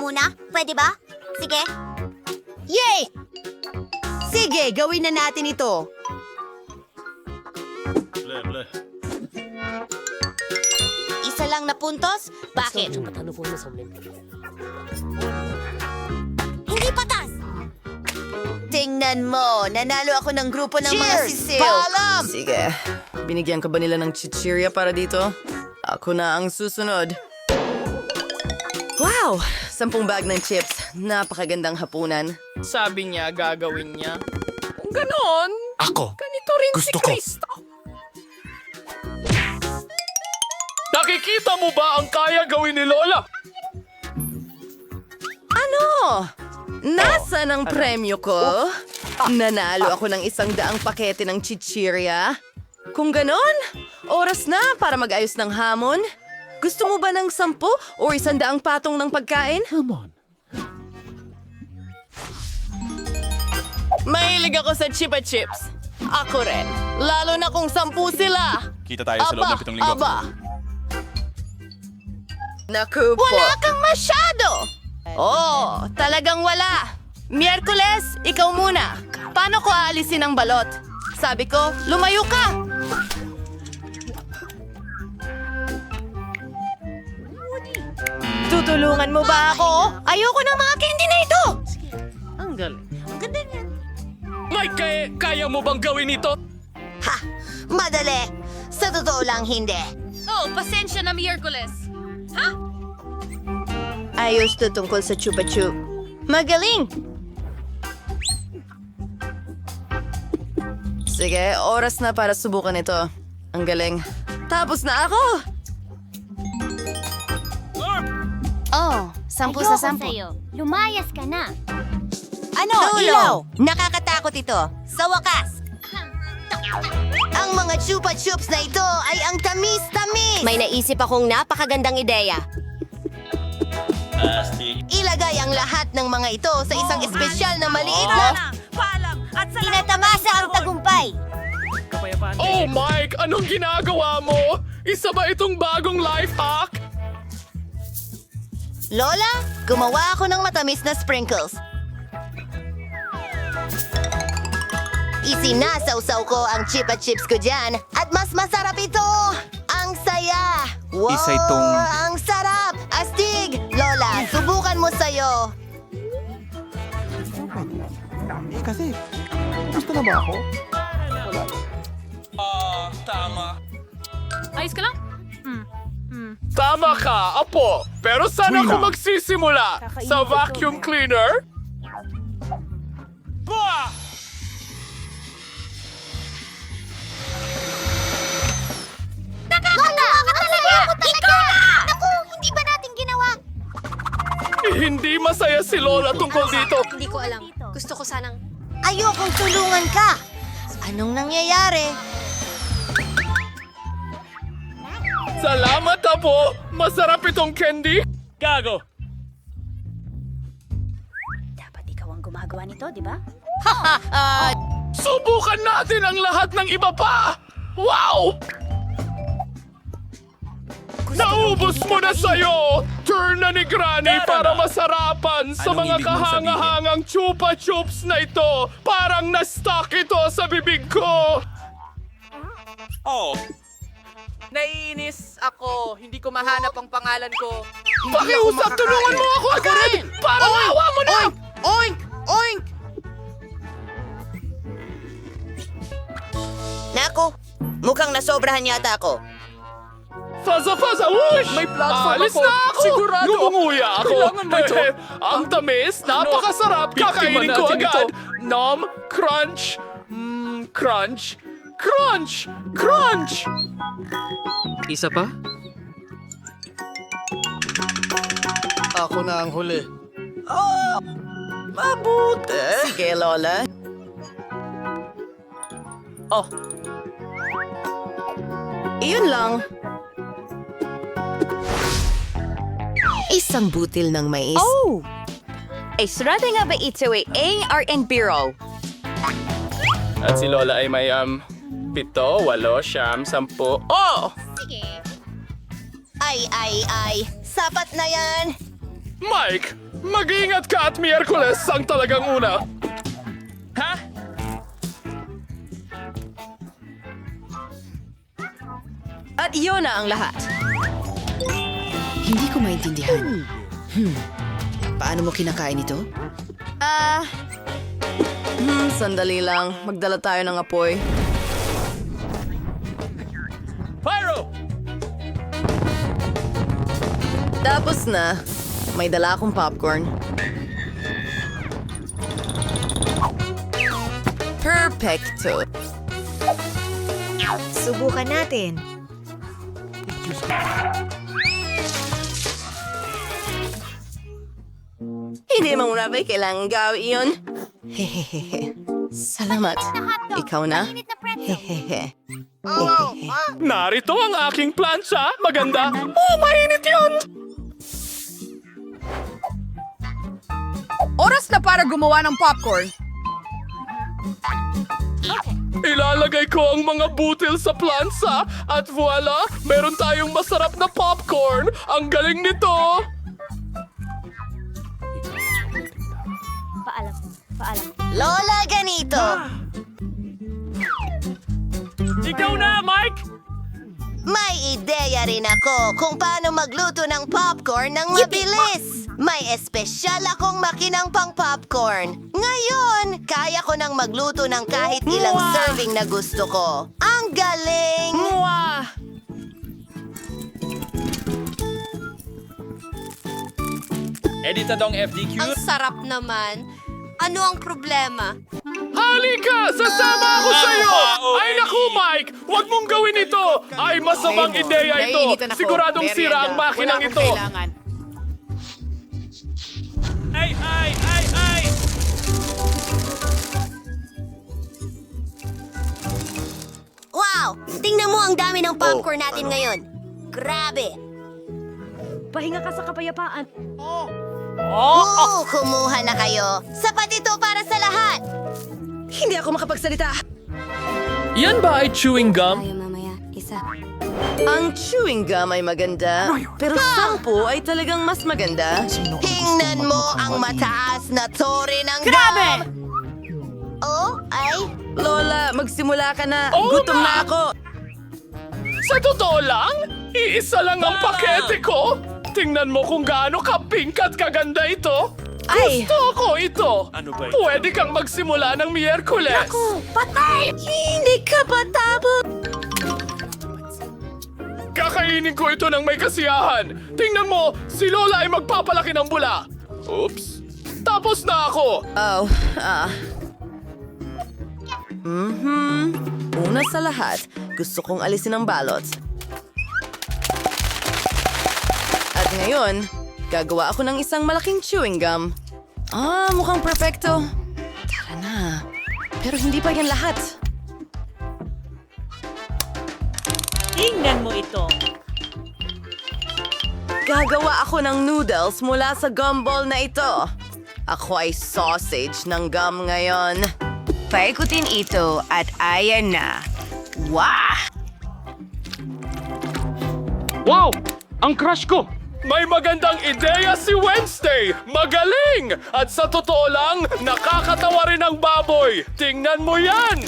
muna? Pwede ba? Sige. Yay! Sige, gawin na natin ito. Isa lang na puntos? Bakit? Hindi patas! Tingnan mo, nanalo ako ng grupo ng mga Cheers! sisiw. Paalam! Sige, binigyan ka ba nila ng chichirya para dito? Ako na ang susunod. Wow! 10 bag ng chips. Napakagandang hapunan. Sabi niya, gagawin niya. Kung ganon, Ako. ganito rin Gusto si ko. Kristo. Nakikita mo ba ang kaya gawin ni Lola? Ano? Nasaan ang premyo ko? Nanalo ako ng 100 pakete ng chichirya. Kung ganon, oras na para mag-ayos ng hamon. Gusto mo ba ng 10 o 100 patong ng pagkain? Mahilig ako sa Chupa Chips. Ako rin. Lalo na kung 10 sila. Kita tayo sa loob ng 7 linggo. Aba. Naku po. Wala kang masyado! Oh, talagang wala. Miyerkules, ikaw muna. Paano ko aalisin ang balot? Sabi ko, lumayo ka. Tutulungan mo ba ako? Ayoko ng mga candy na ito! Mike, kaya mo bang gawin ito? Ha! Madali! Sa totoo lang, hindi. Oh, pasensya na Miyerkules. Ayos to tungkol sa Chupa Chup. Magaling! Sige, oras na para subukan ito. Ang galing. Tapos na ako! Oh, 10 sa 10. Lumayas ka na. Ano? Ilaw! Nakakatakot ito. Sa wakas! Ang mga Chupa Chups na ito ay ang tamis-tamis! May naisip akong napakagandang ideya. Ilagay ang lahat ng mga ito sa isang espesyal na maliit na... Tinatamasa ang tagumpay. Oh, Mike, anong ginagawa mo? Isa ba itong bagong life hack? Lola, gumawa ako ng matamis na sprinkles. Isinasawsaw ko ang Chupa Chips ko dyan at mas masarap ito! Ang saya! Wow! Isa itong- Ang sarap! Astig! Lola, subukan mo sa'yo! Ayos ka lang? Tama ka, apo. Pero saan ako magsisimula? Sa vacuum cleaner? Bah! Lola! Ako talaga! Naku, hindi ba natin ginawa? Hindi masaya si Lola tungkol dito. Hindi ko alam. Gusto ko sanang... Ayokong tulungan ka! Anong nangyayari? Salamat, apo. Masarap itong candy. Gago. Dapat ikaw ang gumagawa nito, di ba? Subukan natin ang lahat ng iba pa. Wow! Naubos mo na sa'yo! Turn na ni Granny para masarapan sa Anong mga ibig mong kahangahangang Chupa Chups na ito. Parang na-stuck ito sa bibig ko. Oh, Naiinis ako. Hindi ko mahanap ang pangalan ko. Hindi ako Pakiusap, makakain. tulungan mo ako agad! Parang awa mo na! Oink! Oink! Oink! Naku, mukhang nasobrahan yata ako. Faza, whoosh! May platform Alis ako. na ako! Sigurado. Ngumunguya ako! Kailangan mo ito. Ang tamis, napakasarap! Biktima Kakainin ko natin agad! ito. Nom, crunch, crunch, crunch, crunch! Isa pa? ako na ang huli. Mabuti. Sige, Lola. Oh. Iyon lang. Isang butil ng mais. Oh! Ay, sarado nga ba ito ay ARN Bureau? At si Lola ay may 7, 8, 9, 10. Oh! Sige. Ay, sapat na yan. Mike, Mag-ingat ka at Miyerkules ang talagang una. Ha? At iyon na ang lahat. Hindi ko maintindihan. Paano mo kinakain ito? Sandali lang. Magdala tayo ng apoy. Pyro! Tapos na. May dala akong popcorn. Perfecto. Subukan natin. Hindi mo muna ba kailangan gawin yun? Hehehe. Salamat. Ikaw na? Hehehe. Narito ang aking plancha. Maganda. Oh, mainit yun! Oras na para gumawa ng popcorn. Ilalagay ko ang mga butil sa plansa at voila, meron tayong masarap na popcorn. Ang galing nito! Paalam. Lola, ganito. Ikaw na, Mike! May ideya rin ako kung paano magluto ng popcorn ng mabilis. May espesyal akong makinang pang popcorn. Ngayon, kaya ko nang magluto ng kahit ilang serving na gusto ko. Ang galing! Editadong FDQ. Ang sarap naman. Ano ang problema? Halika! Sasama ako sa'yo! Ay naku, Mike! Huwag mong gawin ito! Ay, masamang ideya ito! Naiinitan ako. Siguradong Merienda. sira ang makinang Wala akong ito! kailangan. Ay! Wow! Tingnan mo ang dami ng popcorn natin ngayon. Grabe! Pahinga ka sa kapayapaan. Kumuha na kayo. Sapat ito para sa lahat. Hindi ako makapagsalita. Yan ba ay chewing gum? Mamaya, isa. Ang chewing gum ay maganda, pero 10 ay talagang mas maganda. Tingnan mo ang mataas na tore ng gum. Oh, ay... Lola, magsimula ka na. Oo Gutom nga. na ako. Sa totoo lang, iisa lang ang pakete ko. Tingnan mo kung gaano ka-pink at kaganda ito. Ay. Gusto ko ito. Ano ba Pwede kang magsimula ng Miyerkules. Hindi ka patapos. Kakainin ko ito ng may kasiyahan. Tingnan mo, si Lola ay magpapalaki ng bula. Oops. Tapos na ako. Una sa lahat, gusto kong alisin ang balot. At ngayon, gagawa ako ng isang malaking chewing gum. Mukhang perfecto. Tara na. Pero hindi pa yan lahat. Tingnan mo ito. Gagawa ako ng noodles mula sa gumball na ito. Ako ay sausage ng gum ngayon. Paikutin ito at ayan na. Wow! Ang crush ko! May magandang ideya si Wednesday! Magaling! At sa totoo lang, nakakatawa rin ang baboy! Tingnan mo yan!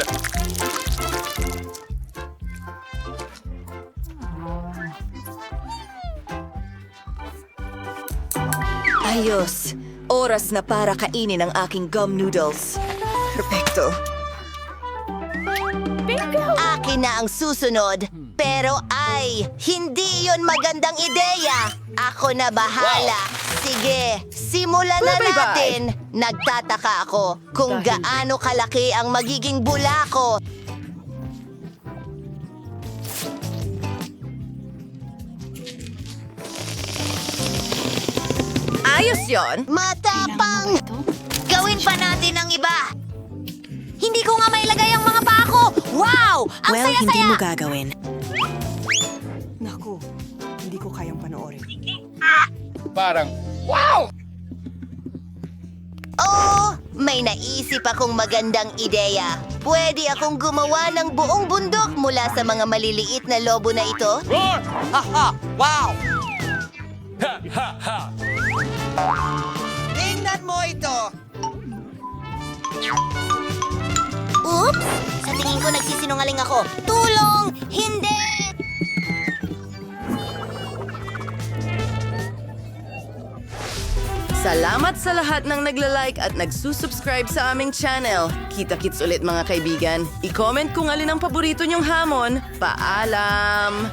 Ayos. Oras na para kainin ang aking gum noodles. Perfecto. Akin na ang susunod. Pero ay, hindi yon magandang ideya. Ako na bahala. Sige, simulan na Bye-bye. natin. Nagtataka ako kung gaano kalaki ang magiging bula ko. Ayos yon. Matapang! Gawin pa natin ang iba. Hindi ko nga mailagay ang mga paa ko. Wow! Ang saya-saya! gagawin. Naku, hindi ko kayang panoorin. Parang, wow! Oo, may naisip akong magandang ideya. Pwede akong gumawa ng buong bundok mula sa mga maliliit na lobo na ito. Roar! Haha! Wow! nagsisinungaling ako. Tulong! Hindi! Salamat sa lahat ng nagla-like at nagsusubscribe sa aming channel. Kita-kits ulit mga kaibigan. I-comment kung alin ang paborito niyong hamon. Paalam!